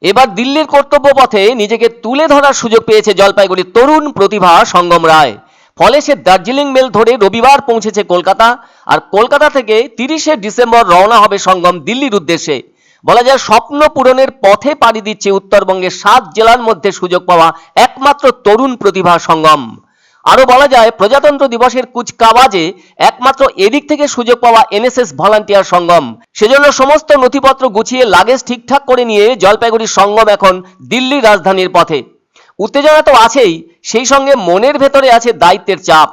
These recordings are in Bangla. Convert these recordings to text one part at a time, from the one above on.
এবার দিল্লির কর্তব্য পথে নিজেকে তুলে ধরার সুযোগ পেয়েছে জলপাইগুড়ির তরুণ প্রতিভা সঙ্গম রায়। ফলে সে দার্জিলিং মেল ধরে রবিবার পৌঁছেছে কলকাতা, আর কলকাতা থেকে 30শে ডিসেম্বর রওনা হবে সঙ্গম দিল্লির উদ্দেশ্যে। বলা যায় স্বপ্ন পূরণের পথে পাড়ি দিচ্ছে উত্তরবঙ্গের 7 জেলার মধ্যে সুযোগ পাওয়া একমাত্র তরুণ প্রতিভা সঙ্গম। আরো বলা যায় প্রজাতন্ত্র দিবসের কুচকাওয়াজে একমাত্র এদিক থেকে সুযোগ পাওয়া এনএসএস ভলান্টিয়ার সঙ্গম। সেজন্য সমস্ত নথিপত্র গুছিয়ে লাগেজ ঠিকঠাক করে নিয়ে জলপাইগুড়ির সঙ্গম এখন দিল্লির রাজধানীর পথে। উত্তেজনা তো আছেই, সেই সঙ্গে মনের ভেতরে আছে দায়িত্বের চাপ।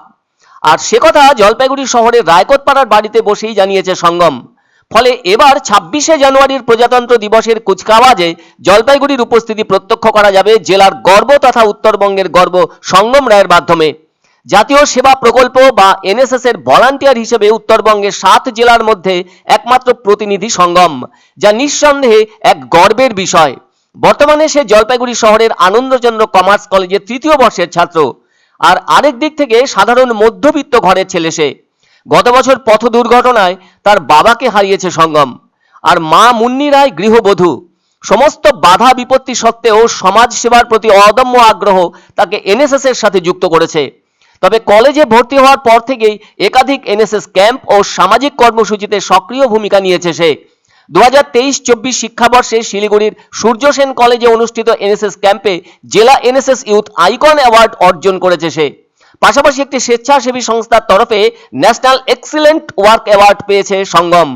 আর সে কথা জলপাইগুড়ি শহরের রায়কোটপাড়ার বাড়িতে বসেই জানিয়েছে সঙ্গম। ফলে এবার 26শে জানুয়ারির প্রজাতন্ত্র দিবসের কুচকাওয়াজে জলপাইগুড়ির উপস্থিতি প্রত্যক্ষ করা যাবে জেলার গর্ব তথা উত্তরবঙ্গের গর্ব সঙ্গম রায়ের মাধ্যমে। জাতীয় সেবা প্রকল্প বা এনএসএস এর ভলান্টিয়ার হিসেবে উত্তরবঙ্গের 7 জেলার মধ্যে একমাত্র প্রতিনিধি সঙ্গম, যা নিঃসন্দেহে এক গর্বের বিষয়। বর্তমানে সে জলপাইগুড়ি শহরের আনন্দচন্দ্র কমার্স কলেজের 3য় বর্ষের ছাত্র। আর আরেক দিক থেকে সাধারণ মধ্যবিত্ত ঘরের ছেলে সে। গত বছর পথ দুর্ঘটনায় তার বাবাকে হারিয়েছে সঙ্গম। আর মা মুন্নি রায় গৃহবধূ। সমস্ত বাধা বিপত্তি সত্ত্বেও সমাজ সেবার প্রতি অদম্য আগ্রহ তাকে এনএসএস এর সাথে যুক্ত করেছে। তবে কলেজে ভর্তি হওয়ার পর থেকেই একাধিক এনএসএস ক্যাম্প ও সামাজিক কর্মসূচিতে সক্রিয় ভূমিকা নিয়েছে সে। 2023-24 শিক্ষাবর্ষে শিলিগুড়ির সূর্য সেন কলেজে অনুষ্ঠিত এনএসএস ক্যাম্পে জেলা এনএসএস ইউথ আইকন অ্যাওয়ার্ড অর্জন করেছে সে। পাশাপাশি একটি স্বেচ্ছাসেবী সংস্থার তরফে ন্যাশনাল এক্সিলেন্ট ওয়ার্ক অ্যাওয়ার্ড পেয়েছে সঙ্গম।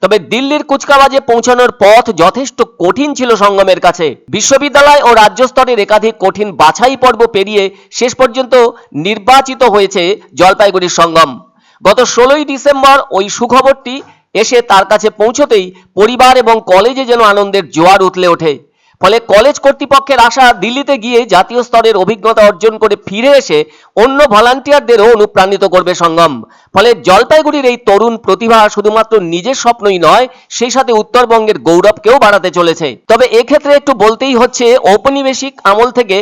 তবে দিল্লির কুচকাওয়াজে পৌঁছানোর পথ যথেষ্ট কঠিন ছিল সঙ্গমের কাছে। বিশ্ববিদ্যালয় ও রাজ্য স্তরের একাধিক কঠিন বাছাই পর্ব পেরিয়ে শেষ পর্যন্ত নির্বাচিত হয়েছে জলপাইগুড়ির সঙ্গম। গত 16ই ডিসেম্বর ওই সুখবরটি এসে তার কাছে পৌঁছতেই পরিবার এবং কলেজে যেন আনন্দের জোয়ার উঠলে ওঠে। ফলে কলেজ কর্তৃপক্ষের আশা দিল্লিতে গিয়ে জাতীয় স্তরের অভিজ্ঞতা অর্জন করে ফিরে এসে অন্য ভলান্টিয়ারদেরও অনুপ্রাণিত করবে সঙ্গম। ফলে জলপাইগুড়ির এই তরুণ প্রতিভা শুধুমাত্র নিজের স্বপ্নই নয়, সেই সাথে উত্তরবঙ্গের গৌরবকেও বাড়াতে চলেছে। তবে এক্ষেত্রে একটু বলতেই হচ্ছে, ঔপনিবেশিক আমল থেকে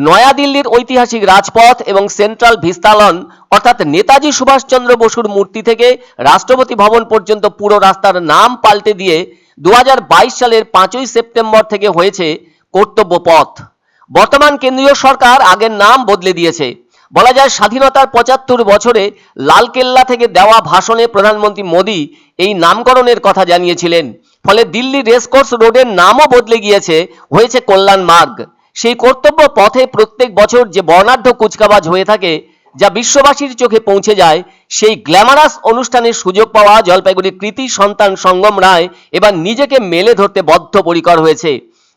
নয়াদিল্লির ঐতিহাসিক রাজপথ এবং সেন্ট্রাল ভিস্তালন অর্থাৎ নেতাজি সুভাষচন্দ্র বসুর মূর্তি থেকে রাষ্ট্রপতি ভবন পর্যন্ত পুরো রাস্তার নাম পাল্টে দিয়ে 2022 সালের 5ই সেপ্টেম্বর থেকে হয়েছে কর্তব্য পথ। বর্তমান কেন্দ্রীয় সরকার আগের নাম বদলে দিয়েছে। বলা যায় স্বাধীনতার 75 বছরে লালকেল্লা থেকে দেওয়া ভাষণে প্রধানমন্ত্রী মোদী এই নামকরণের কথা জানিয়েছিলেন। ফলে দিল্লি রেসকোর্স রোডের নামও বদলে গিয়েছে, হয়েছে কল্যাণ মার্গ। সেই কর্তব্য পথে প্রত্যেক বছর যে বর্ণাঢ্য কুচকাওয়াজ হয়ে থাকে, যা বিশ্ববাসীর চোখে পৌঁছে যায়, সেই গ্ল্যামারাস অনুষ্ঠানের সুযোগ পাওয়া জলপাইগুড়ির কৃতি সন্তান সঙ্গম রায় এবার নিজেকে মেলে ধরতে বদ্ধপরিকর হয়েছে।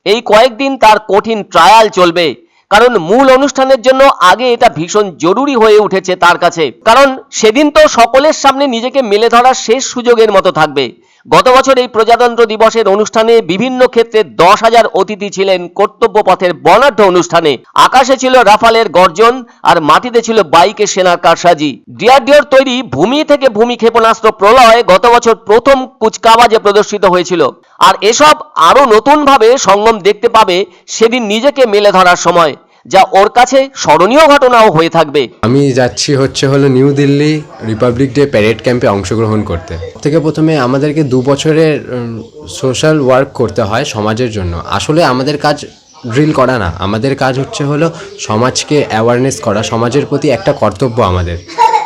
এই কয়েকদিন তার কঠিন ট্রায়াল চলবে, কারণ মূল অনুষ্ঠানের জন্য আগে এটা ভীষণ জরুরি হয়ে উঠেছে তার কাছে। কারণ সেদিন তো সকলের সামনে নিজেকে মেলে ধরার শেষ সুযোগের মতো থাকবে। গত বছর এই প্রজাতন্ত্র দিবসের অনুষ্ঠানে বিভিন্ন ক্ষেত্রে 10,000 অতিথি ছিলেন কর্তব্য পথের বর্ণাঢ্য অনুষ্ঠানে। আকাশে ছিল রাফালের গর্জন, আর মাটিতে ছিল বাইকে সেনার কারসাজি। ডিআরডিওর তৈরি ভূমি থেকে ভূমি ক্ষেপণাস্ত্র প্রলয় গত বছর প্রথম কুচকাওয়াজে প্রদর্শিত হয়েছিল। আর এসব আরো নতুন ভাবে সঙ্গম দেখতে পাবে সেদিন নিজেকে মেলে ধরার সময়, যা ওর কাছে স্মরণীয় ঘটনাও হয়ে থাকবে। আমি যাচ্ছি হলো new Delhi Republic day parade ক্যাম্পে অংশগ্রহণ করতে। থেকে প্রথমে আমাদেরকে 2 বছরের সোশ্যাল ওয়ার্ক করতে হয় সমাজের জন্য। আসলে আমাদের কাজ ড্রিল করা না, আমাদের কাজ হলো সমাজকে অ্যাওয়ারনেস করা, সমাজের প্রতি একটা কর্তব্য আমাদের,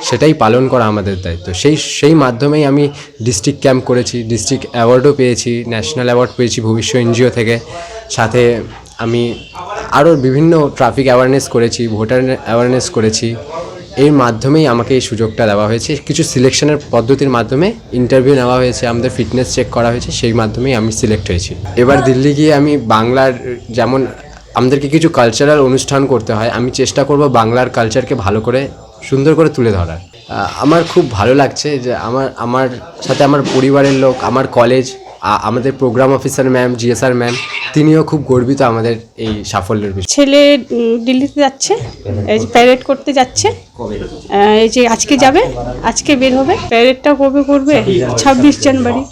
সেটাই পালন করা আমাদের দায়িত্ব। সেই মাধ্যমেই আমি ডিস্ট্রিক্ট ক্যাম্প করেছি, ডিস্ট্রিক্ট অ্যাওয়ার্ডও পেয়েছি, ন্যাশনাল অ্যাওয়ার্ড পেয়েছি ভবিষ্য এনজিও থেকে। সাথে আমি আরও বিভিন্ন ট্রাফিক অ্যাওয়ারনেস করেছি, ভোটার অ্যাওয়ারনেস করেছি। এর মাধ্যমেই আমাকে এই সুযোগটা দেওয়া হয়েছে। কিছু সিলেকশনের পদ্ধতির মাধ্যমে ইন্টারভিউ নেওয়া হয়েছে, আমাদের ফিটনেস চেক করা হয়েছে, সেই মাধ্যমেই আমি সিলেক্ট হয়েছি। এবার দিল্লি গিয়ে আমি বাংলার, যেমন আমাদেরকে কিছু কালচারাল অনুষ্ঠান করতে হয়, আমি চেষ্টা করব বাংলার কালচারকে ভালো করে সুন্দর করে তুলে ধরার। আমার খুব ভালো লাগছে যে আমার সাথে আমার পরিবারের লোক, আমার কলেজ, আমাদের programme officer ma'am, GSR ma'am, তিনিও খুব গর্বিত আমাদের এই সাফল্যের বিষয়ে। ছেলে দিল্লিতে যাচ্ছে, এই যে প্যারেড করতে যাচ্ছে, এই যে আজকে যাবে, আজকে বের হবে। প্যারেডটা কবে করবে? 26 জানুয়ারি।